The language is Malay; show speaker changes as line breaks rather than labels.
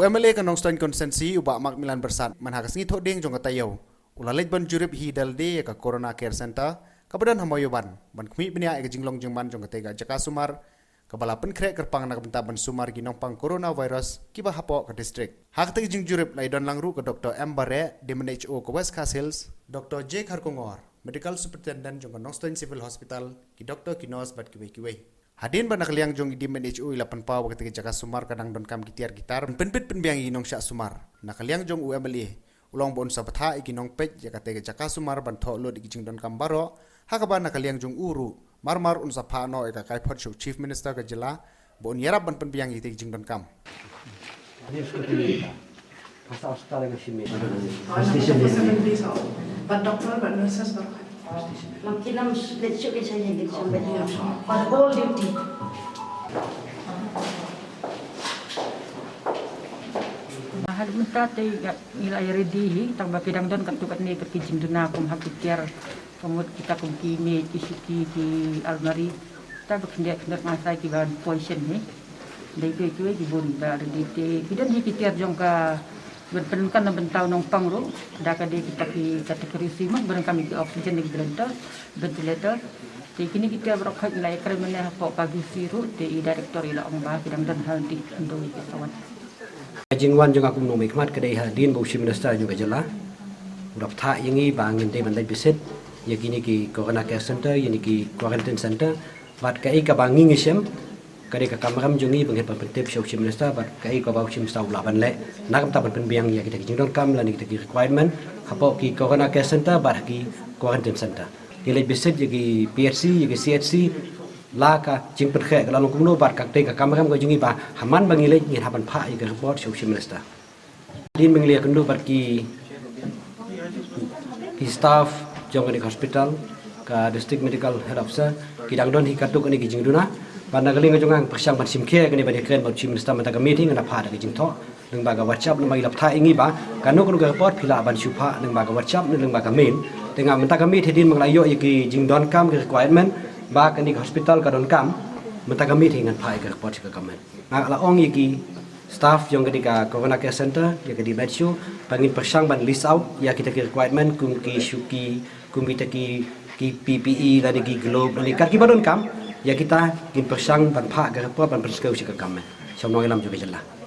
UMLA kan nongstoin konsensi ubah Macmillan Bersat manhakas ni thoding jong katayau ulalej ban jurip hi dalde ka corona care center kabadan hamayoban ban khmi bnia ek jinglong jingman jong katega jaka sumar kabala penkrek kerpang nak benta ban sumar ginong pang coronavirus kiba hapo ka district hak te jing jurip lai don langru ka Dr. M Bare di MNHO ka West Coast Hills Dr. J Kharkongor medical superintendent jong nongstoin civil hospital ki Dr. Kinos bat kiwe Hadin ba nakaliang jong di MNHO ilapan pa waktu jaka sumar kadang don kam gitiar gitar penpit penbiang inong syak sumar nakaliang jong UMLA ulang bon sabatha ikinong pej jaka sumar ban tho lo digijing don kam baro hakaba nakaliang jong uru marmar unsa phano eka kai phot chief minister ka jila bon yarab ban penbiang digijing don kam
Makin let's show ke saya gitu sampai dia on all duty. Mahal minta te nilai ready tang bapidang don katukat ni perkijing duna kum hakitiar kamut kita kum kimi isuki di almari ta bekindak kendak ngasai ki ban poison ni dai ke cuy di bun da ready te bidan hikitiar jong ka berpenkan dan bentau nong pangro daka de kita ki kategori simak barang kami ki oksigen di ventilator te kini kita berokhat nilai kremene hapo pagi siru te direktor ila ong ba bidang dan hal di ndo ki kawan
jingwan jong aku nomik mat kedai hadin bu chief minister juga jela urap tha yangi bangin de bandai bisit ya kini ki corona care center yani ki quarantine center bat kai ka bangi ngisem kadai ka kamram jungi banghet pempentip chief minister bat kai ka bau chief minister ulaban le nak ta penbiang ya kita jingdon kam la ni kita requirement hapo ki corona care center bat ki quarantine center nilai bisit ya ki PHC ya ki CHC la ka jing perkhe ka lalu kumno bat ka te ka kamram ko jungi ba haman bangi le ngin haban pha ya ka report chief minister din bangli kundu bat ki staff jong di hospital ka district medical head officer ki dangdon hi katuk ni ki jingduna Banda galing ngajongang persiang ban simke kani bani kren bau chief minister mata meeting ngana pha da jing tho nang baga whatsapp nang bagi laptha ingi ba kanu kanu ga report phila ban supha nang baga whatsapp nang baga mail tenga mata kami thedin manglayo yiki jing don kam requirement ba kani hospital ka don kam mata kami thingan pha ga report ka kamen ngak la ong yiki staff yang ketika corona care center ya di bedshow pangin persiang ban list out ya kita ki requirement kum ki shuki kum kita ki PPE dan ki globe dan ki badon kam ya kita gin persang ban pha ga report ban perskau si ka kam. Somno ilam juga jelah.